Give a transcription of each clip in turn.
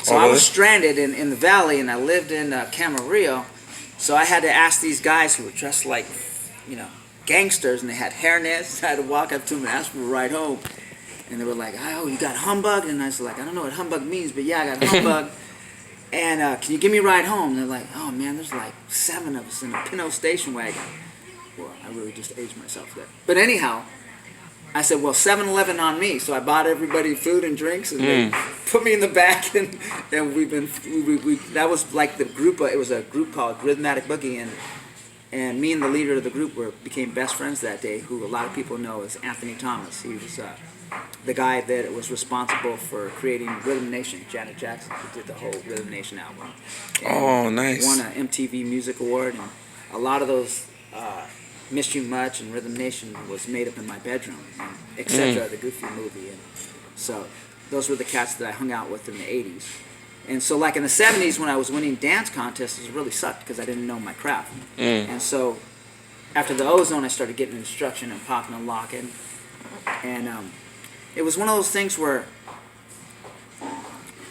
So I was stranded in the valley, and I lived in Camarillo. So I had to ask these guys who were dressed like, gangsters, and they had hairnets. I had to walk up to them and ask for a ride home. And they were like, "Oh, you got humbug?" And I was like, "I don't know what humbug means, but yeah, I got humbug. And can you give me a ride home?" And they're like, "Oh man, there's like 7 of us in a Pinot station wagon." Well, I really just aged myself there. But anyhow, I said, "Well, 7-Eleven on me." So I bought everybody food and drinks, and they put me in the back, and that was like the group. It was a group called Rhythmatic Boogie, and me and the leader of the group became best friends that day, who a lot of people know as Anthony Thomas. He was the guy that was responsible for creating Rhythm Nation. Janet Jackson, who did the whole Rhythm Nation album. Oh, nice. Won an MTV Music Award, and a lot of those Miss You Much and Rhythm Nation was made up in my bedroom, etc. The Goofy movie. And so those were the cats that I hung out with in the 80s. And so like in the 70s when I was winning dance contests, it really sucked because I didn't know my craft. And so after the Ozone, I started getting instruction and popping and locking. And it was one of those things where,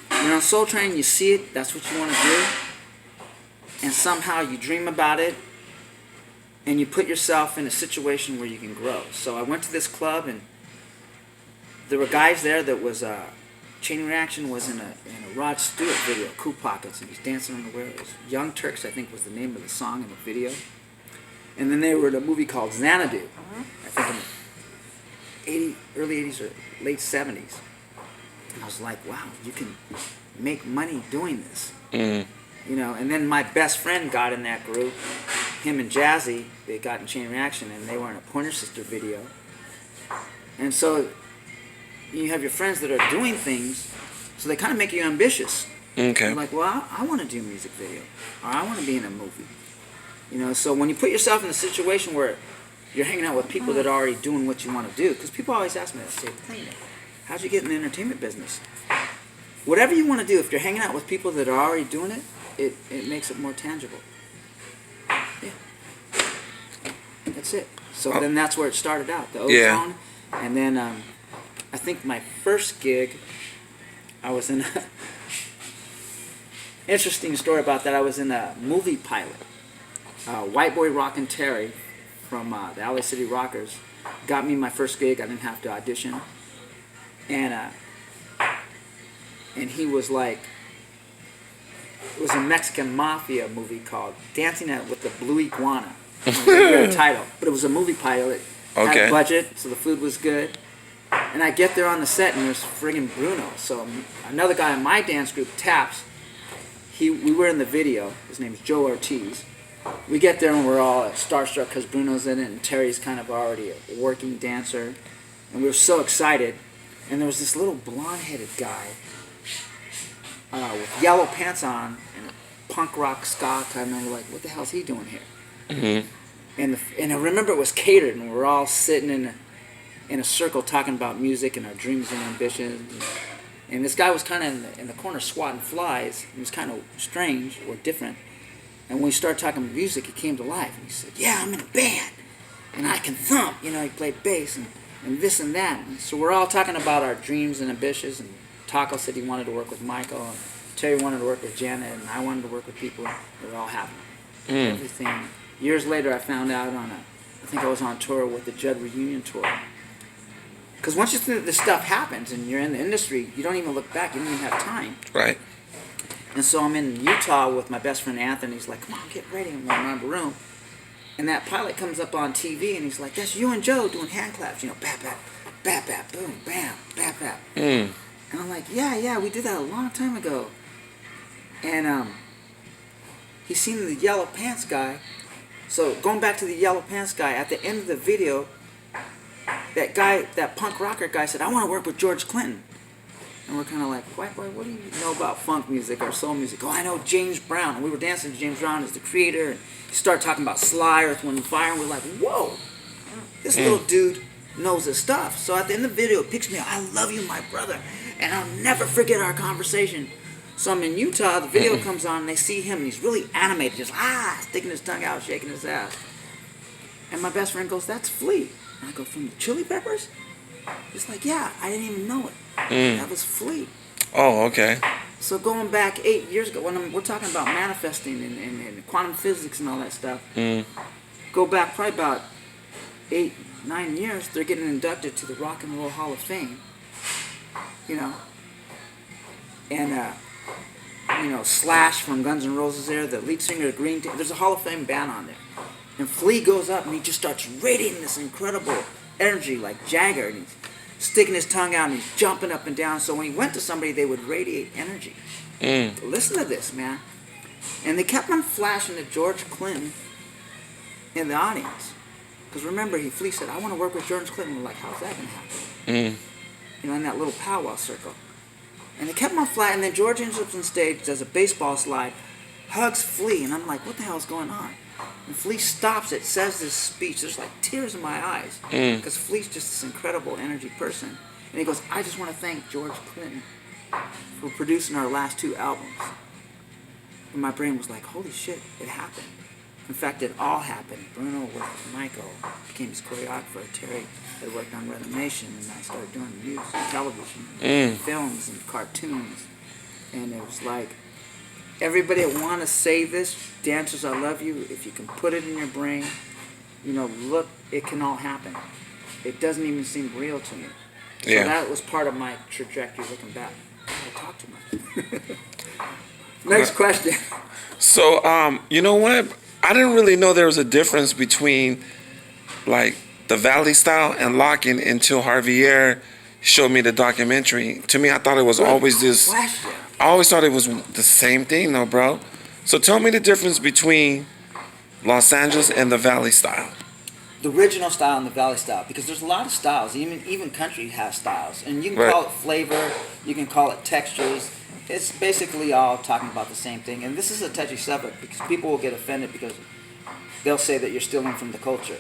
on Soul Train, you see it, that's what you want to do. And somehow you dream about it, and you put yourself in a situation where you can grow. So I went to this club, and there were guys there that was, Chain Reaction was in a Rod Stewart video, Cool Pockets, and he's dancing on the wheel. It was Young Turks, I think was the name of the song in the video. And then they were in a movie called Xanadu, I think in the early 80s or late 70s. And I was like, wow, you can make money doing this. And then my best friend got in that group, him and Jazzy, they got in Chain Reaction, and they were in a Pointer Sister video. And so you have your friends that are doing things, so they kind of make you ambitious. Okay. You're like, well, I want to do a music video, or I want to be in a movie. So when you put yourself in a situation where you're hanging out with people that are already doing what you want to do, because people always ask me, they say, "Kleen, how'd you get in the entertainment business?" Whatever you want to do, if you're hanging out with people that are already doing it, it makes it more tangible. Yeah. That's it. So then that's where it started out, the Ozone. And then I think my first gig, I was in a interesting story about that. I was in a movie pilot. White Boy Rockin' Terry from the LA City Rockers got me my first gig. I didn't have to audition. And he was like, it was a Mexican mafia movie called Dancing with the Blue Iguana. Weird title. But it was a movie pilot. Had a budget, so the food was good. And I get there on the set, and there's friggin' Bruno. So another guy in my dance group, Taps, we were in the video. His name's Joe Ortiz. We get there, and we're all starstruck because Bruno's in it, and Terry's kind of already a working dancer. And we were so excited. And there was this little blonde-headed guy with yellow pants on and a punk rock ska kind of, and we're like, what the hell's he doing here? And I remember it was catered, and we were all sitting in a circle talking about music and our dreams and ambitions. And this guy was kind of in the corner swatting flies. He was kind of strange or different. And when we started talking music, he came to life. And he said, "Yeah, I'm in a band, and I can thump." He played bass and this and that. And so we're all talking about our dreams and ambitions. And Taco said he wanted to work with Michael. And Terry wanted to work with Janet. And I wanted to work with people. They were all happy. Everything. Years later, I found out I think I was on tour with the Judd Reunion Tour. Because once this stuff happens and you're in the industry, you don't even look back. You don't even have time. Right. And so I'm in Utah with my best friend Anthony. He's like, "Come on, get ready." I'm going around the room. And that pilot comes up on TV, and he's like, "That's you and Joe doing hand claps. Bap, bap, bap, bap, boom, bam, bap, bap." And I'm like, yeah, we did that a long time ago. And he's seen the yellow pants guy. So going back to the yellow pants guy, at the end of the video, that guy, that punk rocker guy said, "I want to work with George Clinton." And we're kind of like, "White boy, what do you know about funk music or soul music?" "Oh, I know James Brown." And we were dancing to James Brown as the creator. And he started talking about Sly, Earth, Wind, and Fire. And we're like, whoa, this little dude knows his stuff. So at the end of the video, it picks me up. "I love you, my brother. And I'll never forget our conversation." So I'm in Utah. The video comes on, and they see him. And he's really animated, just sticking his tongue out, shaking his ass. And my best friend goes, "That's Flea." And I go, "From the Chili Peppers?" He's like, "Yeah, I didn't even know it. That was Flea." Oh, okay. So going back 8 years ago, we're talking about manifesting and quantum physics and all that stuff. Go back probably about 8, 9 years, they're getting inducted to the Rock and Roll Hall of Fame. You know, and Slash from Guns N' Roses there, the lead singer of Green Tea. There's a Hall of Fame band on there, and Flea goes up and he just starts radiating this incredible energy like Jagger, and he's sticking his tongue out and he's jumping up and down. So when he went to somebody, they would radiate energy. Listen to this, man. And they kept on flashing to George Clinton in the audience. Because remember, Flea said, I want to work with George Clinton. We're like, how's that going to happen? In that little powwow circle. And they kept on flying, and then George ends up on stage, does a baseball slide, hugs Flea, and I'm like, what the hell is going on? And Flea stops it, says this speech. There's like tears in my eyes. Because Flea's just this incredible energy person. And he goes, I just want to thank George Clinton for producing our last 2 albums. And my brain was like, holy shit, it happened. In fact, it all happened. Bruno worked with Michael, became his choreographer. Terry had worked on Rhythm Nation, and I started doing music, television, films, and cartoons. And it was like, everybody that want to say this, dancers, I love you, if you can put it in your brain, look, it can all happen. It doesn't even seem real to me. So that was part of my trajectory looking back. I talk too much. Next question. So, you know what? I didn't really know there was a difference between, like, the Valley style and locking until Javier showed me the documentary. To me, I thought it was always this. I always thought it was the same thing, though, bro. So tell me the difference between Los Angeles and the Valley style. The original style and the Valley style, because there's a lot of styles. Even country has styles, and you can call it flavor, you can call it textures. It's basically all talking about the same thing. And this is a touchy subject because people will get offended because they'll say that you're stealing from the culture.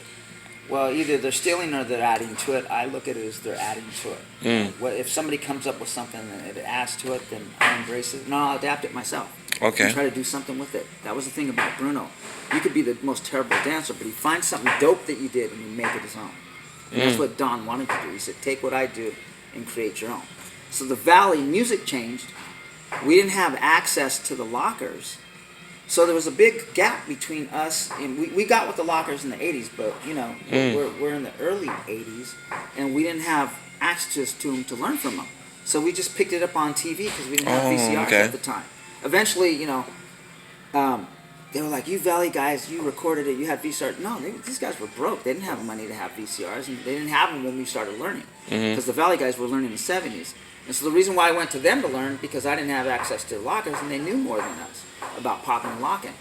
Well, either they're stealing or they're adding to it. I look at it as they're adding to it. If somebody comes up with something and it adds to it, then I embrace it and I'll adapt it myself. Okay. And try to do something with it. That was the thing about Bruno. You could be the most terrible dancer, but he finds something dope that you did and you make it his own. And that's what Don wanted to do. He said, take what I do and create your own. So the Valley music changed. We didn't have access to the lockers. So there was a big gap between us, and we got with the lockers in the 80s, but, we're in the early 80s, and we didn't have access to them to learn from them. So we just picked it up on TV because we didn't have VCRs at the time. Eventually, they were like, you Valley guys, you recorded it, you had VCRs. No, these guys were broke. They didn't have money to have VCRs, and they didn't have them when we started learning. Because the Valley guys were learning in the 70s. And so the reason why I went to them to learn, because I didn't have access to the lockers, and they knew more than us about popping and locking.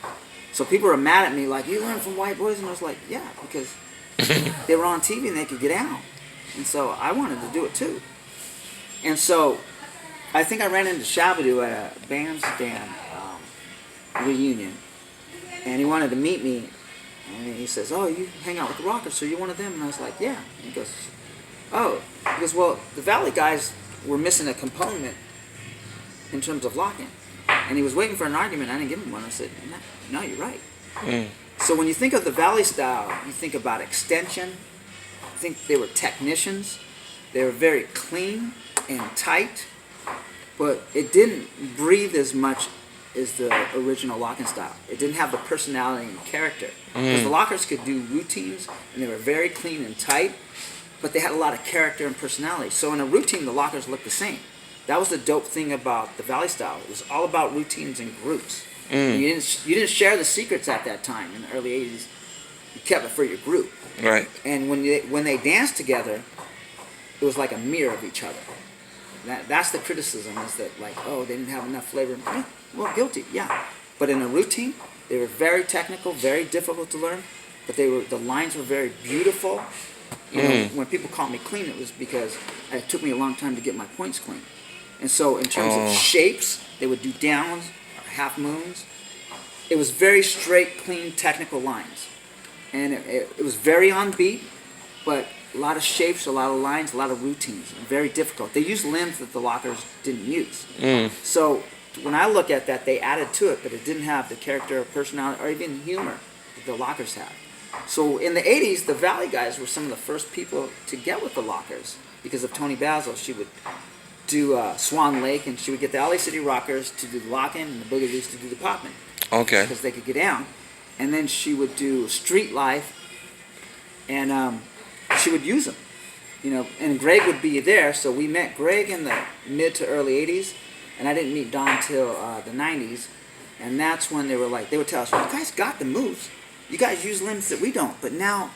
So people were mad at me, like, you learned from white boys? And I was like, yeah, because they were on TV and they could get out. And so I wanted to do it too. And so I think I ran into Shabadoo at a bandstand reunion. And he wanted to meet me. And he says, oh, you hang out with the rockers, so you're one of them? And I was like, yeah. And he goes, oh. He goes, well, the Valley guys were missing a component in terms of locking. And he was waiting for an argument. I didn't give him one. I said, no, you're right. So when you think of the Valley style, you think about extension. I think they were technicians. They were very clean and tight. But it didn't breathe as much as the original locking style. It didn't have the personality and character. Because the lockers could do routines, and they were very clean and tight, but they had a lot of character and personality. So in a routine, the lockers looked the same. That was the dope thing about the Valley style. It was all about routines and groups. You didn't share the secrets at that time in the early 80s. You kept it for your group. Right. And when they danced together, it was like a mirror of each other. That's the criticism, is that, like, oh, they didn't have enough flavor. Well, guilty, yeah. But in a routine, they were very technical, very difficult to learn, but the lines were very beautiful. When people call me clean, it was because it took me a long time to get my points clean. And so in terms of shapes, they would do downs or half moons. It was very straight, clean, technical lines. And it was very on beat, but a lot of shapes, a lot of lines, a lot of routines. Very difficult. They used limbs that the lockers didn't use. So when I look at that, they added to it, but it didn't have the character or personality or even humor that the lockers had. So in the 80s, the Valley guys were some of the first people to get with the lockers because of Tony Basil. She would do Swan Lake, and she would get the LA City Rockers to do the locking and the Boogaloo's to do the popping. Okay. Because they could get down. And then she would do Street Life, and she would use them. You know, and Greg would be there, so we met Greg in the mid to early 80s, and I didn't meet Don till the 90s, and that's when they were like, they would tell us, well, you guys got the moves. You guys use limbs that we don't, but now